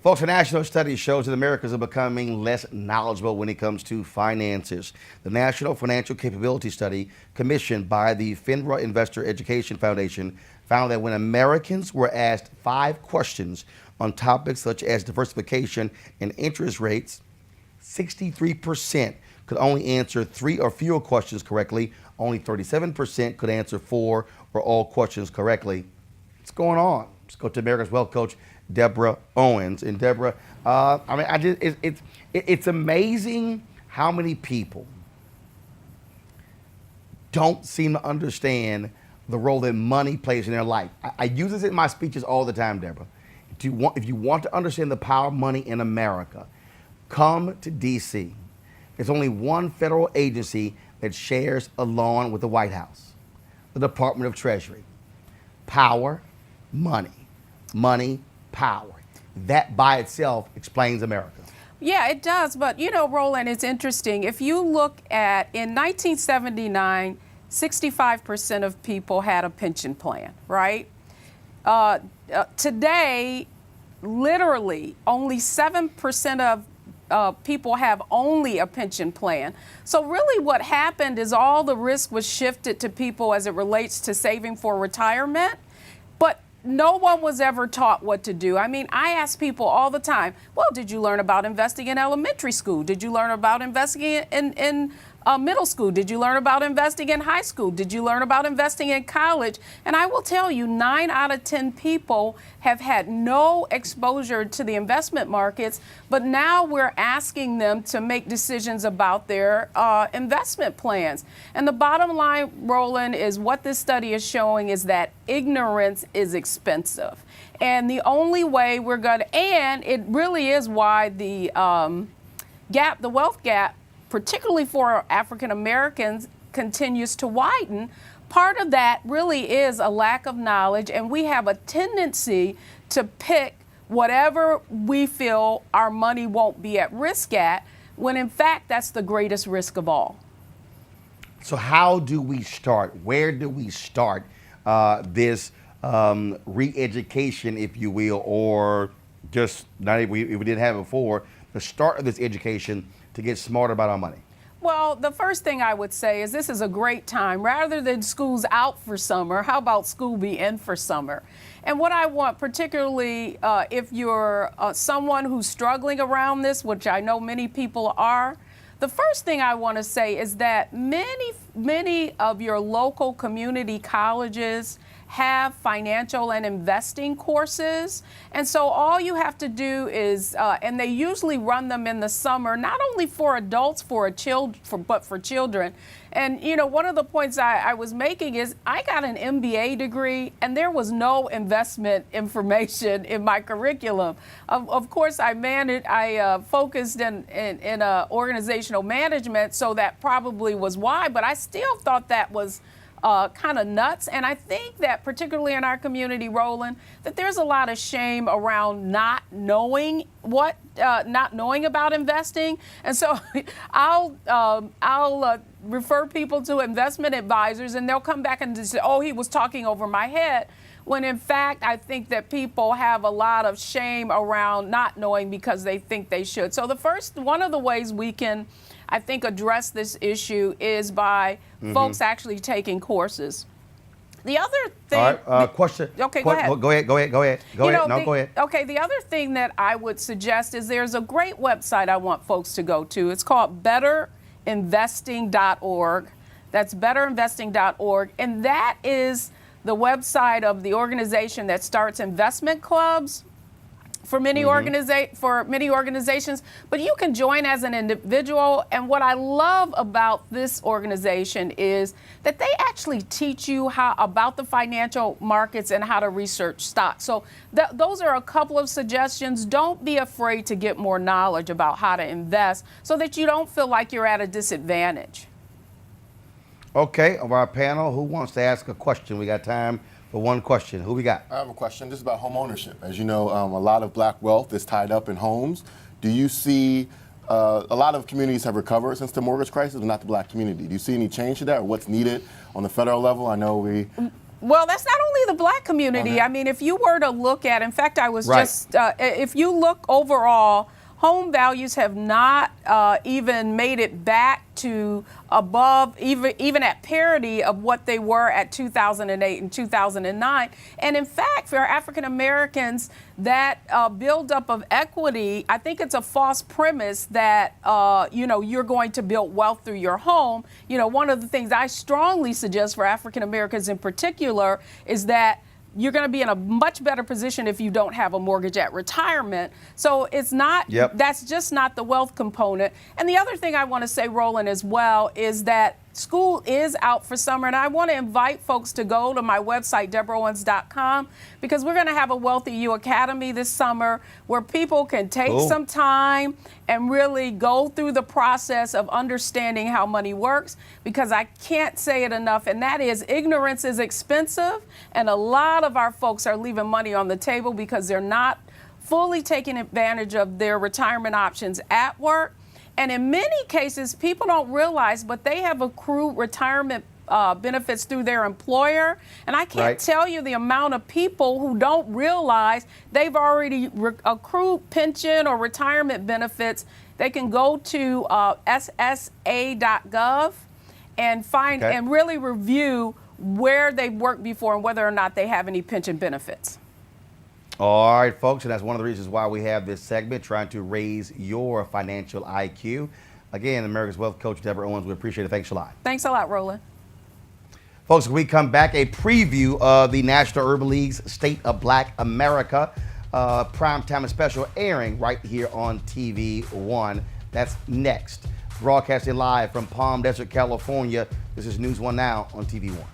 Folks, a national study shows that Americans are becoming less knowledgeable when it comes to finances. The National Financial Capability Study, commissioned by the FINRA Investor Education Foundation, found that when Americans were asked 5 questions on topics such as diversification and interest rates, 63% could only answer 3 or fewer questions correctly. Only 37% could answer 4 or all questions correctly. What's going on? Let's go to America's Wealth Coach, Deborah Owens. And Deborah, it's amazing how many people don't seem to understand the role that money plays in their life. I use this in my speeches all the time, Deborah. If you want to understand the power of money in America, come to D.C. There's only one federal agency that shares a lawn with the White House, the Department of Treasury. Power, money, money, power. That by itself explains America. Yeah, it does. But, you know, Roland, it's interesting. If you look at, in 1979, 65% of people had a pension plan, right? Today, literally, only 7% of people have only a pension plan. So really what happened is all the risk was shifted to people as it relates to saving for retirement. But no one was ever taught what to do. I mean, I ask people all the time, well, did you learn about investing in elementary school? Did you learn about investing in middle school? Did you learn about investing in high school? Did you learn about investing in college? And I will tell you, 9 out of 10 people have had no exposure to the investment markets, but now we're asking them to make decisions about their investment plans. And the bottom line, Roland, is what this study is showing is that ignorance is expensive. And the only way we're going to, and it really is why the wealth gap, particularly for African Americans, continues to widen. Part of that really is a lack of knowledge, and we have a tendency to pick whatever we feel our money won't be at risk at, when in fact that's the greatest risk of all. So how do we start? Where do we start this re-education, if you will, or just not if we didn't have it before, the start of this education to get smarter about our money? Well, the first thing I would say is this is a great time. Rather than school's out for summer, how about school be in for summer? And what I want, particularly if you're someone who's struggling around this, which I know many people are, the first thing I want to say is that many of your local community colleges have financial and investing courses. And so all you have to do is, and they usually run them in the summer, not only for adults, but for children. And, you know, one of the points I was making is I got an MBA degree and there was no investment information in my curriculum. Of course, I focused in organizational management, so that probably was why, but I still thought that was kind of nuts. And I think that particularly in our community, Roland, that there's a lot of shame around not knowing about investing. And so I'll refer people to investment advisors and they'll come back and say, oh, he was talking over my head. When in fact, I think that people have a lot of shame around not knowing because they think they should. So one of the ways we can, I think, address this issue is by folks actually taking courses. The other thing. All right, question. Okay, go ahead. Go ahead. Go ahead. Okay, the other thing that I would suggest is there's a great website I want folks to go to. It's called betterinvesting.org. That's betterinvesting.org. And that is the website of the organization that starts investment clubs for many organizations, but you can join as an individual. And what I love about this organization is that they actually teach you about the financial markets and how to research stocks. So those are a couple of suggestions. Don't be afraid to get more knowledge about how to invest so that you don't feel like you're at a disadvantage. Okay, of our panel, who wants to ask a question? We got time for one question. Who we got? I have a question. This is about home ownership. As you know, a lot of black wealth is tied up in homes. Do you see a lot of communities have recovered since the mortgage crisis, but not the black community? Do you see any change to that, or what's needed on the federal level? I know Well, that's not only the black community. Okay. I mean, if you were to look at, in fact, I was Right. just, if you look overall, home values have not even made it back to above, even at parity of what they were at 2008 and 2009. And in fact, for African Americans, that buildup of equity, I think it's a false premise that, you're going to build wealth through your home. One of the things I strongly suggest for African Americans in particular is that you're going to be in a much better position if you don't have a mortgage at retirement. So it's not, that's just not the wealth component. And the other thing I want to say, Roland, as well, is that school is out for summer, and I want to invite folks to go to my website, DeborahOwens.com, because we're going to have a WealthyU Academy this summer where people can take some time and really go through the process of understanding how money works, because I can't say it enough, and that is ignorance is expensive, and a lot of our folks are leaving money on the table because they're not fully taking advantage of their retirement options at work. And in many cases, people don't realize, but they have accrued retirement benefits through their employer. And I can't tell you the amount of people who don't realize they've already accrued pension or retirement benefits. They can go to ssa.gov and find and really review where they've worked before and whether or not they have any pension benefits. All right, folks, and that's one of the reasons why we have this segment, trying to raise your financial IQ. Again, America's Wealth Coach, Deborah Owens, we appreciate it. Thanks a lot. Thanks a lot, Roland. Folks, when we come back, a preview of the National Urban League's State of Black America primetime and special airing right here on TV One. That's next. Broadcasting live from Palm Desert, California. This is News One Now on TV One.